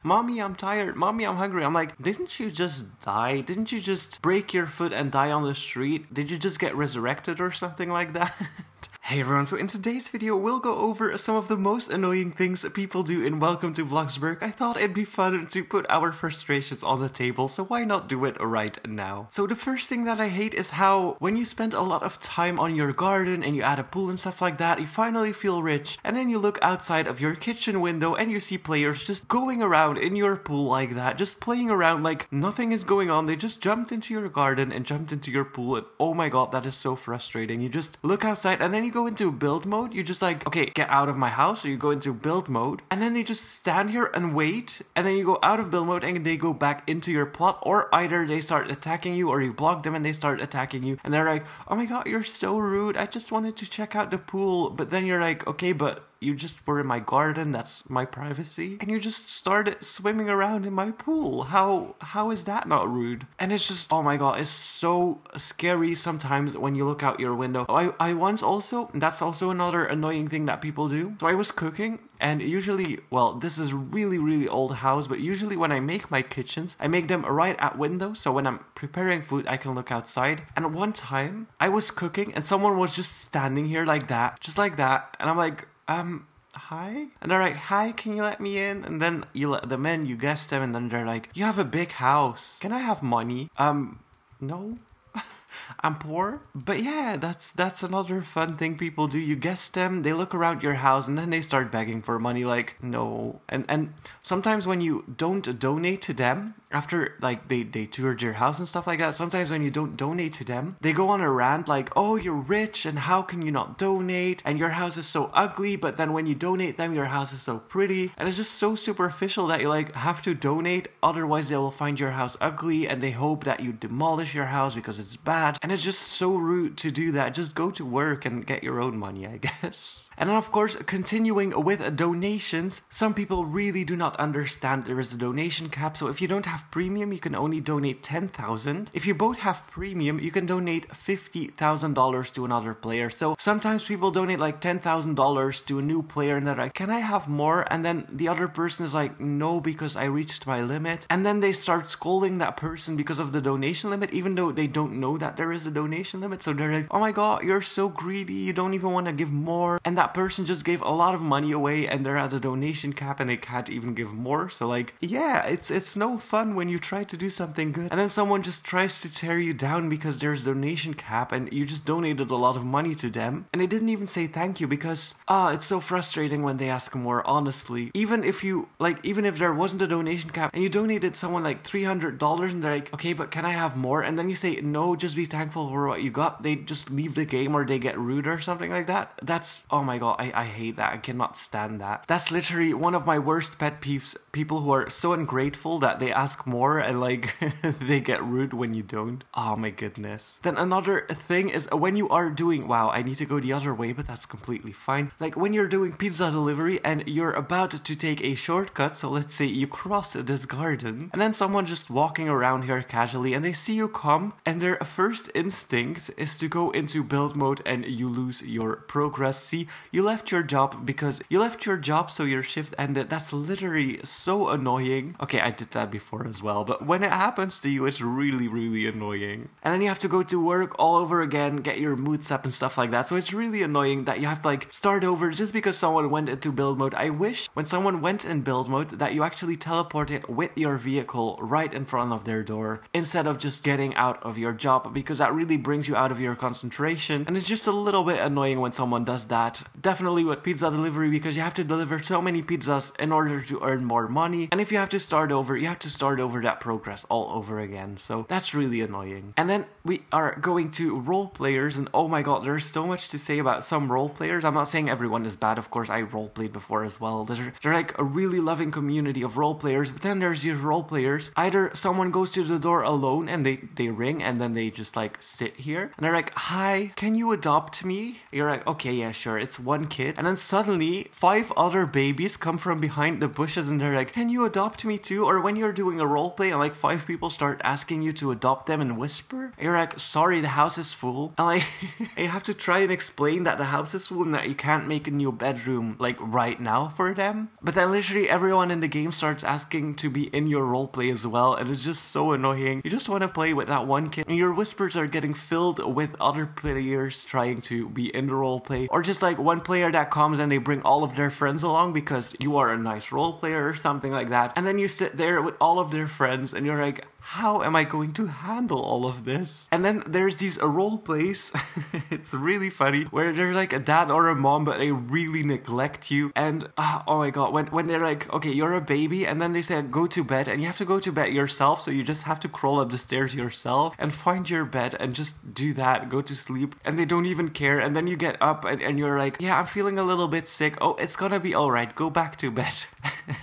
Mommy, I'm tired. Mommy, I'm hungry. I'm like, didn't you just die? Didn't you just break your foot and die on the street? Did you just get resurrected or something like that? Hey everyone, so in today's video we'll go over some of the most annoying things people do in Welcome to Bloxburg. I thought it'd be fun to put our frustrations on the table, so why not do it right now? So the first thing that I hate is how when you spend a lot of time on your garden and you add a pool and stuff like that, you finally feel rich, and then you look outside of your kitchen window and you see players just going around in your pool like that, just playing around like nothing is going on. They just jumped into your garden and jumped into your pool, and oh my god, that is so frustrating. You just look outside and then you go into build mode. You just like, okay, get out of my house. So you go into build mode and then they just stand here and wait, and then you go out of build mode and they go back into your plot, or either they start attacking you or you block them and they start attacking you and they're like, oh my god, you're so rude, I just wanted to check out the pool. But then you're like, okay, but you just were in my garden, that's my privacy, and you just started swimming around in my pool. How is that not rude? And it's just, oh my god, it's so scary sometimes when you look out your window. I once also, that's also another annoying thing that people do. So I was cooking, and usually, well, this is really old house, but usually when I make my kitchens, I make them right at windows, so when I'm preparing food, I can look outside. And one time, I was cooking, and someone was just standing here like that, just like that, and I'm like, hi? And they're like, hi, can you let me in? And then you let them in, you guess them, and then they're like, you have a big house. Can I have money? No. I'm poor. But yeah, that's another fun thing people do. You guess them, they look around your house, and then they start begging for money like, no. And sometimes when you don't donate to them, after like they toured your house and stuff like that, sometimes when you don't donate to them, they go on a rant like, oh, you're rich and how can you not donate, and your house is so ugly, but then when you donate them, your house is so pretty. And it's just so superficial that you like have to donate, otherwise they will find your house ugly and they hope that you demolish your house because it's bad. And it's just so rude to do that. Just go to work and get your own money, I guess. And then of course, continuing with donations, some people really do not understand there is a donation cap. So if you don't have premium, you can only donate 10,000. If you both have premium, you can donate $50,000 to another player. So sometimes people donate like $10,000 to a new player and they're like, can I have more? And then the other person is like, no, because I reached my limit. And then they start scolding that person because of the donation limit, even though they don't know that there is a donation limit. So they're like, oh my god, you're so greedy, you don't even want to give more. And that person just gave a lot of money away and they're at a donation cap and they can't even give more. So like, yeah, it's no fun when you try to do something good and then someone just tries to tear you down because there's donation cap and you just donated a lot of money to them and they didn't even say thank you. Because it's so frustrating when they ask more, honestly. Even if there wasn't a donation cap and you donated someone like $300 and they're like, okay, but can I have more? And then you say no, just be thankful for what you got, they just leave the game or they get rude or something like that. That's, oh my god, I hate that. I cannot stand that. That's literally one of my worst pet peeves. People who are so ungrateful that they ask more and like they get rude when you don't. Oh my goodness. Then another thing is when you are doing, wow, I need to go the other way, but that's completely fine. Like when you're doing pizza delivery and you're about to take a shortcut, so let's say you cross this garden and then someone just walking around here casually and they see you come and their first instinct is to go into build mode and you lose your progress. See, you left your job because you left your job so your shift ended. That's literally so annoying. Okay, I did that before as well, but when it happens to you, it's really annoying. And then you have to go to work all over again, get your moods up and stuff like that. So it's really annoying that you have to like start over just because someone went into build mode. I wish when someone went in build mode that you actually teleported with your vehicle right in front of their door instead of just getting out of your job, because that really brings you out of your concentration. And it's just a little bit annoying when someone does that. Definitely with pizza delivery, because you have to deliver so many pizzas in order to earn more money, and if you have to start over, you have to start over that progress all over again. So that's really annoying. And then we are going to role players, and oh my god, there's so much to say about some role players. I'm not saying everyone is bad, of course, I role played before as well. They're like a really loving community of role players, but then there's these role players, either someone goes to the door alone and they ring and then they just like sit here and they're like, hi, can you adopt me? You're like, okay, yeah, sure, it's one kid, and then suddenly 5 other babies come from behind the bushes and they're like, can you adopt me too? Or when you're doing a role play and like 5 people start asking you to adopt them and whisper, and you're like, sorry, the house is full. And like, you have to try and explain that the house is full and that you can't make a new bedroom like right now for them. But then literally everyone in the game starts asking to be in your role play as well, and it's just so annoying. You just want to play with that one kid, and your whispers are getting filled with other players trying to be in the role play, or just like one player that comes and they bring all of their friends along because you are a nice role player or something like that, and then you sit there with all of their friends and you're like, how am I going to handle all of this? And then there's these role plays, it's really funny, where there's like a dad or a mom, but they really neglect you. And oh my god, when they're like, okay, you're a baby, and then they say go to bed, and you have to go to bed yourself, so you just have to crawl up the stairs yourself and find your bed and just do that, go to sleep, and they don't even care. And then you get up and you're like, yeah, I'm feeling a little bit sick. Oh, it's gonna be alright, go back to bed.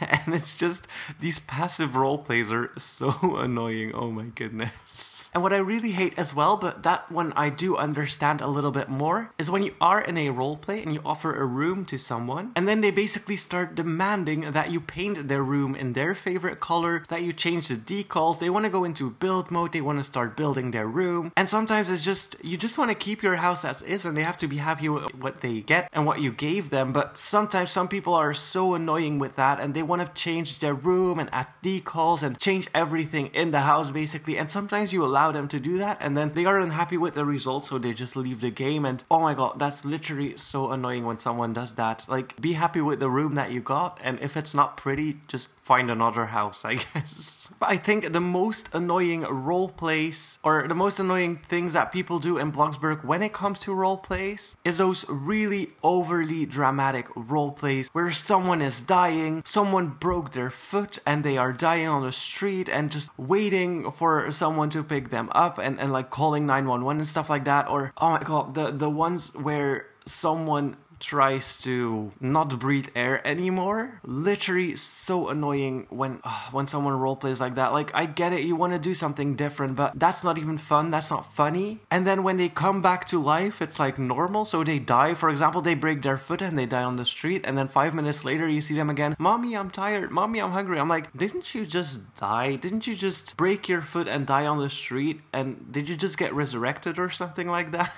And it's just, these passive role plays are so annoying. Oh my goodness. And what I really hate as well, but that one I do understand a little bit more, is when you are in a roleplay and you offer a room to someone, and then they basically start demanding that you paint their room in their favorite color, that you change the decals. They want to go into build mode, they want to start building their room, and sometimes it's just, you just want to keep your house as is, and they have to be happy with what they get and what you gave them. But sometimes some people are so annoying with that, and they want to change their room and add decals and change everything in the house basically, and sometimes you allow them to do that, and then they are unhappy with the results, so they just leave the game. And oh my god, that's literally so annoying when someone does that. Like, be happy with the room that you got, and if it's not pretty, just find another house, I guess. But I think the most annoying role plays, or the most annoying things that people do in Bloxburg when it comes to role plays, is those really overly dramatic role plays where someone is dying, someone broke their foot and they are dying on the street, and just waiting for someone to pick them up, and like calling 911 and stuff like that. Or oh my god, the ones where someone tries to not breathe air anymore. Literally so annoying when someone roleplays like that. Like, I get it, you want to do something different, but that's not even fun, that's not funny. And then when they come back to life, it's like normal, so they die. For example, they break their foot and they die on the street, and then 5 minutes later you see them again. Mommy, I'm tired. Mommy, I'm hungry. I'm like, didn't you just die? Didn't you just break your foot and die on the street? And did you just get resurrected or something like that?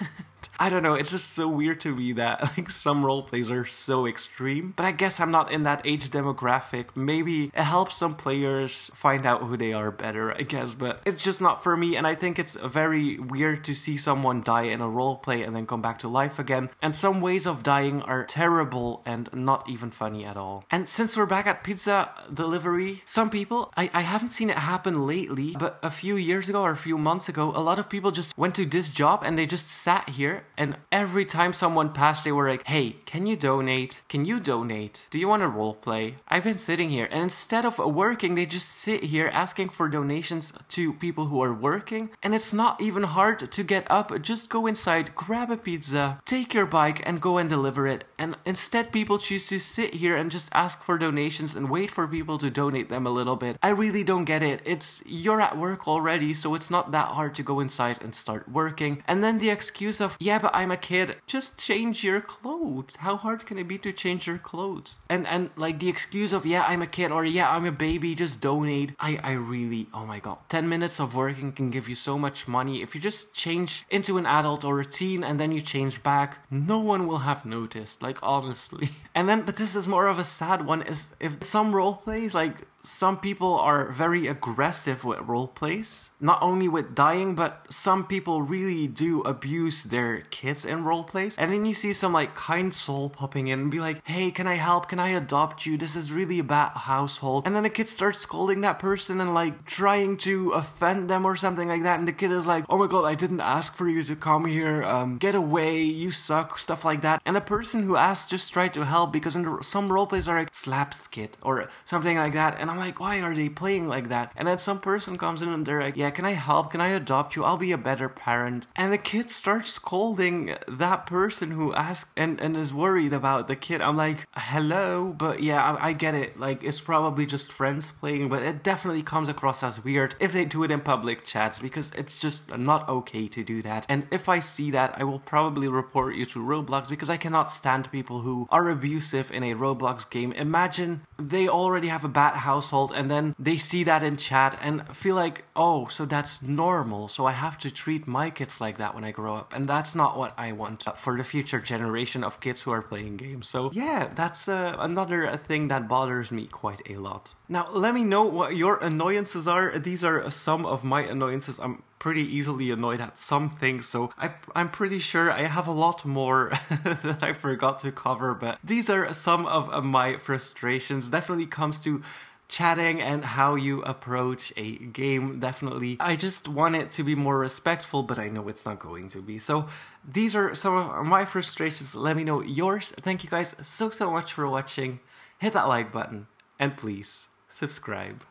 I don't know, it's just so weird to me that like some role plays are so extreme. But I guess I'm not in that age demographic. Maybe it helps some players find out who they are better, I guess, but it's just not for me. And I think it's very weird to see someone die in a role play and then come back to life again. And some ways of dying are terrible and not even funny at all. And since we're back at pizza delivery, some people, I haven't seen it happen lately, but a few years ago or a few months ago, a lot of people just went to this job and they just sat here, and every time someone passed, they were like, hey, can you donate? Can you donate? Do you want to role play? I've been sitting here. And instead of working, they just sit here asking for donations to people who are working. And it's not even hard to get up. Just go inside, grab a pizza, take your bike and go and deliver it. And instead, people choose to sit here and just ask for donations and wait for people to donate them a little bit. I really don't get it. You're at work already, so it's not that hard to go inside and start working. And then the excuse of, yeah, but I'm a kid. Just change your clothes. How hard can it be to change your clothes? And like the excuse of, yeah, I'm a kid, or yeah, I'm a baby, just donate. I really, oh my god. 10 minutes of working can give you so much money. If you just change into an adult or a teen and then you change back, no one will have noticed, like, honestly. And then, but this is more of a sad one, is if some role plays, like, some people are very aggressive with role plays, not only with dying, but some people really do abuse their kids in role plays. And then you see some like kind soul popping in and be like, hey, can I help? Can I adopt you? This is really a bad household. And then the kid starts scolding that person and like trying to offend them or something like that. And the kid is like, oh my god, I didn't ask for you to come here. Get away, you suck, stuff like that. And the person who asked just tried to help, because in some role plays are like, slaps kid or something like that. And I'm like, why are they playing like that? And then some person comes in and they're like, yeah, can I help? Can I adopt you? I'll be a better parent. And the kid starts scolding that person who asked and is worried about the kid. I'm like, hello? But yeah, I get it. Like, it's probably just friends playing, but it definitely comes across as weird if they do it in public chats, because it's just not okay to do that. And if I see that, I will probably report you to Roblox, because I cannot stand people who are abusive in a Roblox game. Imagine they already have a bad household and then they see that in chat and feel like, oh, so that's normal, so I have to treat my kids like that when I grow up. And that's not what I want for the future generation of kids who are playing games. So yeah, that's another thing that bothers me quite a lot. Now, let me know what your annoyances are. These are some of my annoyances. I'm pretty easily annoyed at some things, so I'm pretty sure I have a lot more that I forgot to cover, but these are some of my frustrations. Definitely comes to chatting and how you approach a game. Definitely, I just want it to be more respectful, but I know it's not going to be. So these are some of my frustrations. Let me know yours. Thank you guys so much for watching. Hit that like button and please subscribe.